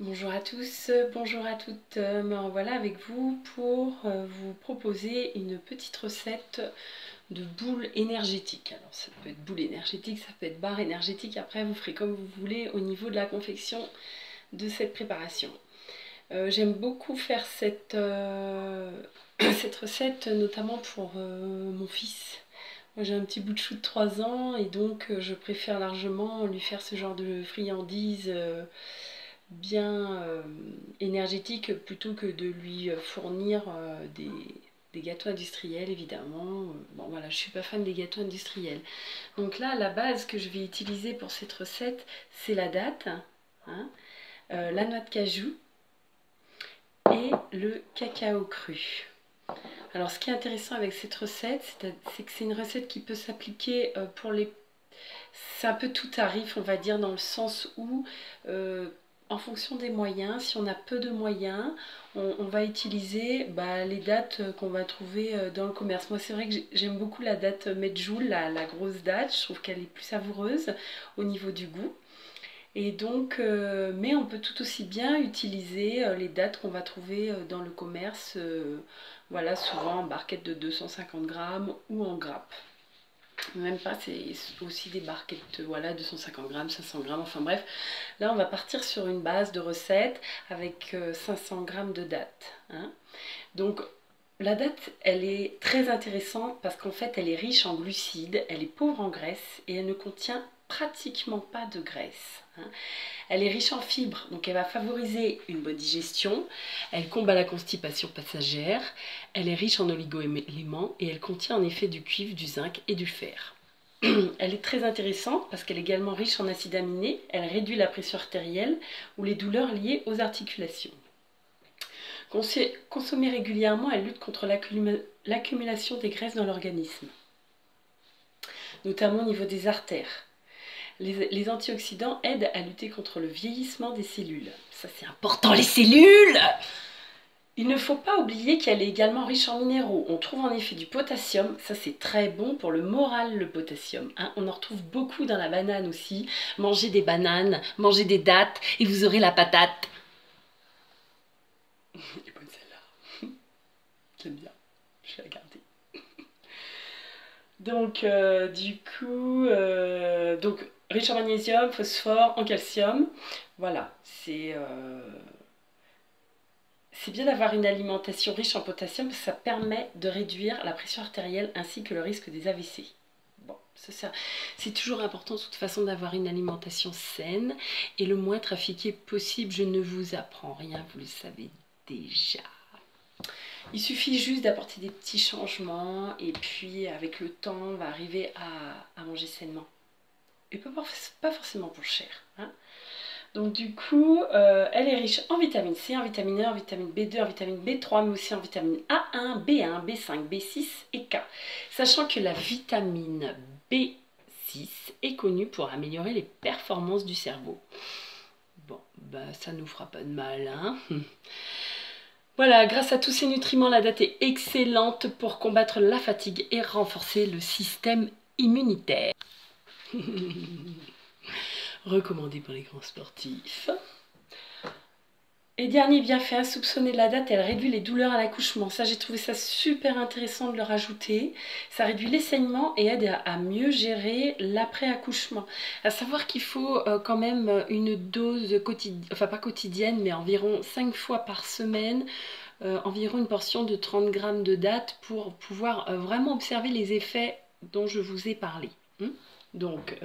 Bonjour à tous, bonjour à toutes, me revoilà avec vous pour vous proposer une petite recette de boules énergétiques. Alors ça peut être boule énergétique, ça peut être barre énergétique, après vous ferez comme vous voulez au niveau de la confection de cette préparation. J'aime beaucoup faire cette recette notamment pour mon fils. Moi j'ai un petit bout de chou de 3 ans et donc je préfère largement lui faire ce genre de friandises bien énergétique plutôt que de lui fournir des gâteaux industriels évidemment. Bon voilà, je suis pas fan des gâteaux industriels. Donc là, la base que je vais utiliser pour cette recette, c'est la date, hein, la noix de cajou et le cacao cru. Alors ce qui est intéressant avec cette recette, c'est que c'est une recette qui peut s'appliquer pour les... C'est un peu tout tarif, on va dire, dans le sens où en fonction des moyens, si on a peu de moyens, on va utiliser les dattes qu'on va trouver dans le commerce. Moi, c'est vrai que j'aime beaucoup la date Medjool, la grosse date. Je trouve qu'elle est plus savoureuse au niveau du goût. Et donc, mais on peut tout aussi bien utiliser les dattes qu'on va trouver dans le commerce, voilà, souvent en barquette de 250 grammes ou en grappes. Même pas, c'est aussi des barquettes, voilà, 250 grammes, 500 grammes, enfin bref. Là, on va partir sur une base de recette avec 500 grammes de dattes, hein. Donc, la date, elle est très intéressante parce qu'en fait, elle est riche en glucides, elle est pauvre en graisse et elle ne contient pratiquement pas de graisse, hein. Elle est riche en fibres, donc elle va favoriser une bonne digestion, elle combat la constipation passagère, elle est riche en oligo-éléments et elle contient en effet du cuivre, du zinc et du fer. Elle est très intéressante parce qu'elle est également riche en acides aminés, elle réduit la pression artérielle ou les douleurs liées aux articulations. Consommée régulièrement, elle lutte contre l'accumulation des graisses dans l'organisme, notamment au niveau des artères. Les antioxydants aident à lutter contre le vieillissement des cellules. Ça, c'est important, les cellules! Il ne faut pas oublier qu'elle est également riche en minéraux. On trouve en effet du potassium. Ça, c'est très bon pour le moral, le potassium, hein. On en retrouve beaucoup dans la banane aussi. Mangez des bananes, mangez des dattes et vous aurez la patate. Elle est bonne celle-là. J'aime bien. Je vais la garder. Donc, du coup, riche en magnésium, phosphore, en calcium. Voilà, c'est bien d'avoir une alimentation riche en potassium parce que ça permet de réduire la pression artérielle ainsi que le risque des AVC. Bon, c'est toujours important de toute façon d'avoir une alimentation saine et le moins trafiquée possible. Je ne vous apprends rien, vous le savez déjà. Il suffit juste d'apporter des petits changements et puis avec le temps, on va arriver à manger sainement. Et pas forcément pour cher, hein. Donc du coup, elle est riche en vitamine C, en vitamine E, en vitamine B2, en vitamine B3, mais aussi en vitamine A1, B1, B5, B6 et K. Sachant que la vitamine B6 est connue pour améliorer les performances du cerveau. Bon, ça nous fera pas de mal, hein. Voilà, grâce à tous ces nutriments, la date est excellente pour combattre la fatigue et renforcer le système immunitaire. Recommandé pour les grands sportifs. Et dernier bienfait insoupçonné de la date, elle réduit les douleurs à l'accouchement. Ça, j'ai trouvé ça super intéressant de le rajouter. Ça réduit les saignements et aide à mieux gérer l'après-accouchement. À savoir qu'il faut quand même une dose quotidienne, enfin pas quotidienne, mais environ 5 fois par semaine, environ une portion de 30 grammes de dattes pour pouvoir vraiment observer les effets dont je vous ai parlé. Donc,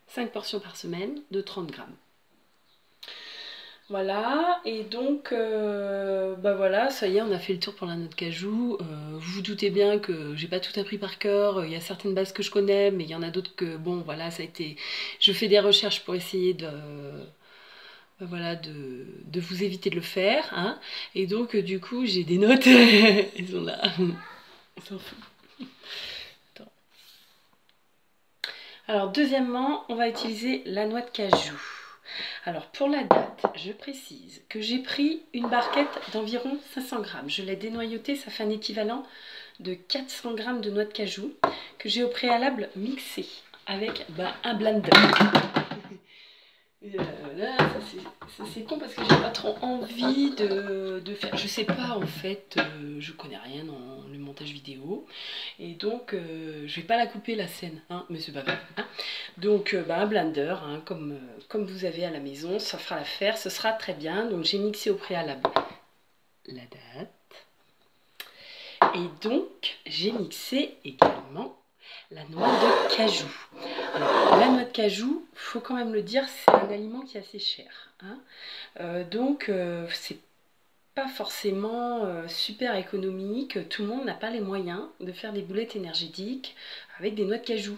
5 portions par semaine de 30 grammes. Voilà, et donc, voilà, ça y est, on a fait le tour pour la noix de cajou. Vous vous doutez bien que j'ai pas tout appris par cœur. Il y a certaines bases que je connais, mais il y en a d'autres que, bon, voilà, ça a été... Je fais des recherches pour essayer de... voilà, de vous éviter de le faire, hein. Et donc, du coup, j'ai des notes. Elles sont là. On s'en fout. Attends. Alors, deuxièmement, on va utiliser la noix de cajou. Alors pour la date, je précise que j'ai pris une barquette d'environ 500 grammes. Je l'ai dénoyautée, ça fait un équivalent de 400 grammes de noix de cajou que j'ai au préalable mixé avec un blender. Et là, ça c'est con parce que j'ai pas trop envie de faire. Je sais pas en fait, je connais rien dans le montage vidéo. Et donc je vais pas la couper la scène, hein, mais c'est pas grave. Hein. Donc un blender, hein, comme vous avez à la maison, ça fera l'affaire, ce sera très bien. Donc j'ai mixé au préalable la date. Et donc j'ai mixé également la noix de cajou. Alors, la noix de cajou, il faut quand même le dire, c'est un aliment qui est assez cher. Hein. Donc, c'est pas forcément super économique. Tout le monde n'a pas les moyens de faire des boulettes énergétiques avec des noix de cajou.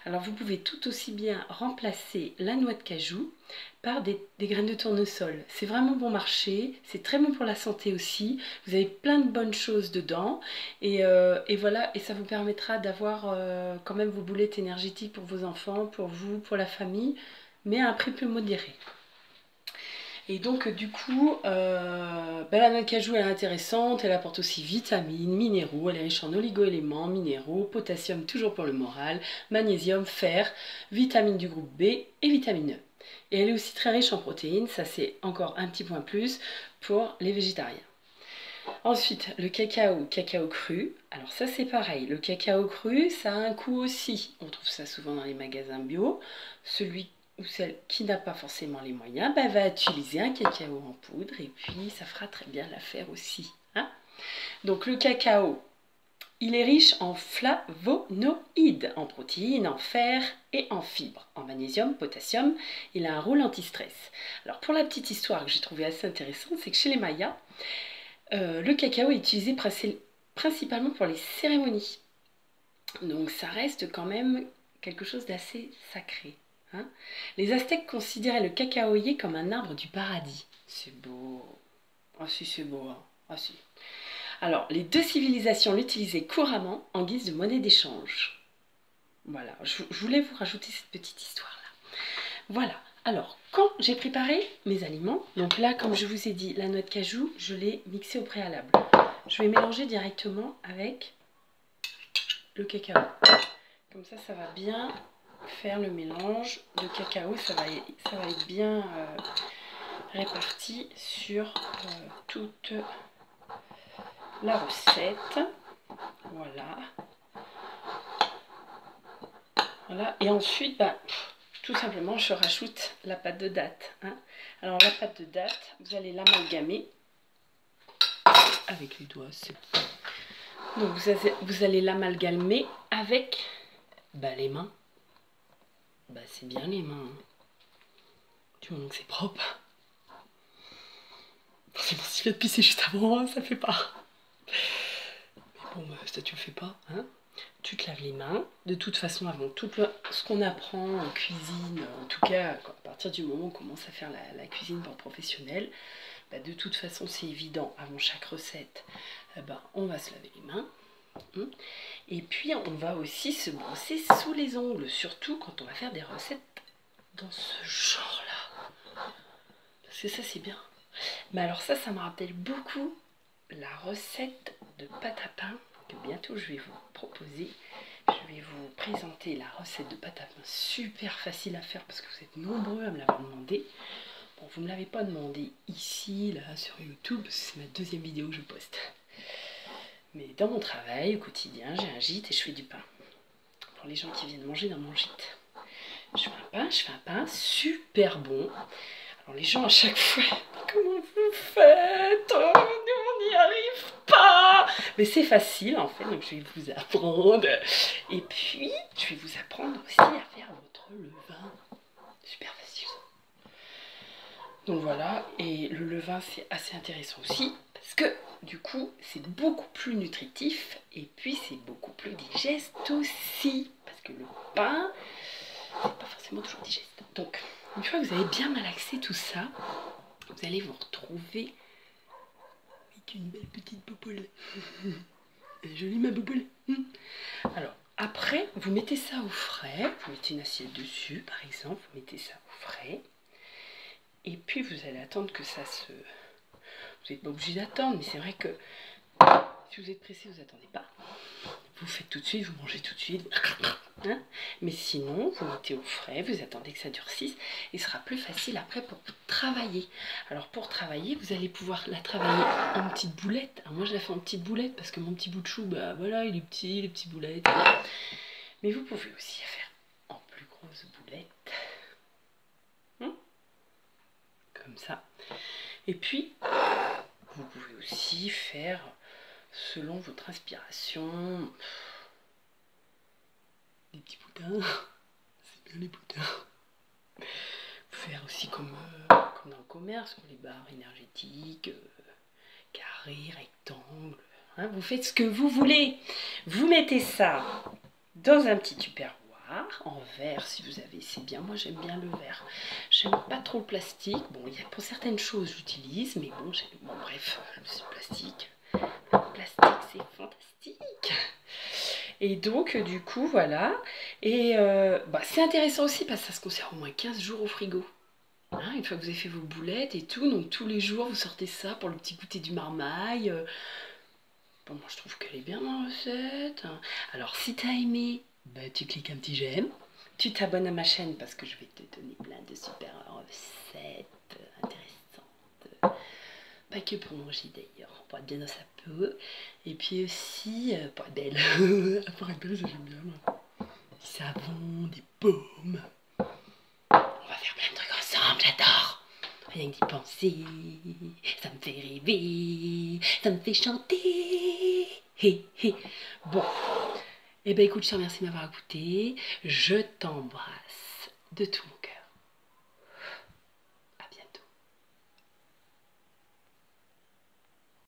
Alors, vous pouvez tout aussi bien remplacer la noix de cajou par des graines de tournesol. C'est vraiment bon marché, c'est très bon pour la santé aussi. Vous avez plein de bonnes choses dedans et voilà, et ça vous permettra d'avoir quand même vos boulettes énergétiques pour vos enfants, pour vous, pour la famille, mais à un prix plus modéré. Et donc du coup, la noix de cajou elle est intéressante, elle apporte aussi vitamines, minéraux, elle est riche en oligo-éléments, minéraux, potassium toujours pour le moral, magnésium, fer, vitamines du groupe B et vitamine E. Et elle est aussi très riche en protéines, ça c'est encore un petit point plus pour les végétariens. Ensuite, le cacao cru. Alors ça c'est pareil, le cacao cru ça a un coût aussi. On trouve ça souvent dans les magasins bio. Celui ou celle qui n'a pas forcément les moyens va utiliser un cacao en poudre et puis ça fera très bien l'affaire aussi. Hein. Donc le cacao, il est riche en flavonoïdes, en protéines, en fer et en fibres, en magnésium, potassium. Il a un rôle anti-stress. Alors pour la petite histoire que j'ai trouvée assez intéressante, c'est que chez les Mayas, le cacao est utilisé principalement pour les cérémonies. Donc ça reste quand même quelque chose d'assez sacré. Hein. Les Aztèques considéraient le cacaoyer comme un arbre du paradis. C'est beau. Ah si, c'est beau. Hein. Ah si. Alors, les deux civilisations l'utilisaient couramment en guise de monnaie d'échange. Voilà, je voulais vous rajouter cette petite histoire-là. Voilà, alors, quand j'ai préparé mes aliments, donc là, comme je vous ai dit, la noix de cajou, je l'ai mixée au préalable. Je vais mélanger directement avec le cacao. Comme ça va bien faire le mélange de cacao, ça va être bien réparti sur toute la recette. Voilà. Voilà. Et ensuite, tout simplement, je rajoute la pâte de date. Hein. Alors, la pâte de date, vous allez l'amalgamer avec les doigts. Donc, vous allez l'amalgamer avec les mains. C'est bien les mains. Du moment que c'est propre. Forcément, s'il vient de pisser juste avant, ça fait pas. Mais bon, ça tu le fais pas, hein. Tu te laves les mains. De toute façon, avant tout ce qu'on apprend en cuisine, en tout cas, à partir du moment où on commence à faire la cuisine pour professionnel, de toute façon, c'est évident, avant chaque recette, on va se laver les mains. Et puis, on va aussi se brosser sous les ongles, surtout quand on va faire des recettes dans ce genre-là. Parce que ça, c'est bien. Mais alors ça me rappelle beaucoup la recette de pâte à pain que bientôt je vais vous proposer. Je vais vous présenter la recette de pâte à pain super facile à faire parce que vous êtes nombreux à me l'avoir demandé. Bon, vous ne me l'avez pas demandé ici, là, sur YouTube, c'est ma deuxième vidéo que je poste. Mais dans mon travail, au quotidien, j'ai un gîte et je fais du pain. Pour les gens qui viennent manger dans mon gîte. Je fais un pain super bon. Alors les gens à chaque fois, comment vous faites? Oh, nous on n'y arrive pas. Mais c'est facile en fait, donc je vais vous apprendre. Et puis, je vais vous apprendre aussi à faire votre levain. Super facile. Donc voilà, et le levain c'est assez intéressant aussi, parce que du coup c'est beaucoup plus nutritif, et puis c'est beaucoup plus digeste aussi. Parce que le pain, c'est pas forcément toujours digeste. Donc, une fois que vous avez bien malaxé tout ça, vous allez vous retrouver avec une belle petite bouboule. Jolie ma bouboule. Alors, après, vous mettez ça au frais. Vous mettez une assiette dessus, par exemple. Vous mettez ça au frais. Et puis, vous allez attendre que ça se... Vous n'êtes pas obligé d'attendre, mais c'est vrai que si vous êtes pressé, vous n'attendez pas. vous faites tout de suite, vous mangez tout de suite. Hein, mais sinon, vous mettez au frais, vous attendez que ça durcisse et ce sera plus facile après pour travailler. Alors pour travailler, vous allez pouvoir la travailler en petites boulettes. Alors moi je la fais en petites boulettes parce que mon petit bout de chou, bah voilà, il est petit, les petites boulettes. Mais vous pouvez aussi la faire en plus grosses boulettes. Comme ça. Et puis, vous pouvez aussi faire selon votre inspiration. Des petits boudins, c'est bien les boudins. Faire aussi comme dans le commerce, les barres énergétiques, carrés, rectangles. Hein, vous faites ce que vous voulez. Vous mettez ça dans un petit tupperware, en verre si vous avez, c'est bien. Moi j'aime bien le verre. J'aime pas trop le plastique. Bon, il y a pour certaines choses j'utilise, mais bon, bref, c'est plastique. Le plastique c'est fantastique. Et donc, du coup, voilà. Et c'est intéressant aussi parce que ça se conserve au moins 15 jours au frigo. Hein, une fois que vous avez fait vos boulettes et tout, donc tous les jours, vous sortez ça pour le petit goûter du marmaille. Bon, moi, je trouve qu'elle est bien, ma recette. Alors, si t'as aimé, tu cliques un petit j'aime. Tu t'abonnes à ma chaîne parce que je vais te donner plein de super recettes intéressantes. Pas que pour manger d'ailleurs, pour être bien dans sa peau. Et puis aussi, pour être belle. Pour être belle, ça j'aime bien. Moi. Des savons, des baumes. On va faire plein de trucs ensemble, j'adore. Rien que d'y penser, ça me fait rêver, ça me fait chanter. Hé, hé. Bon, et ben écoute, je te remercie de m'avoir écouté. Je t'embrasse de tout mon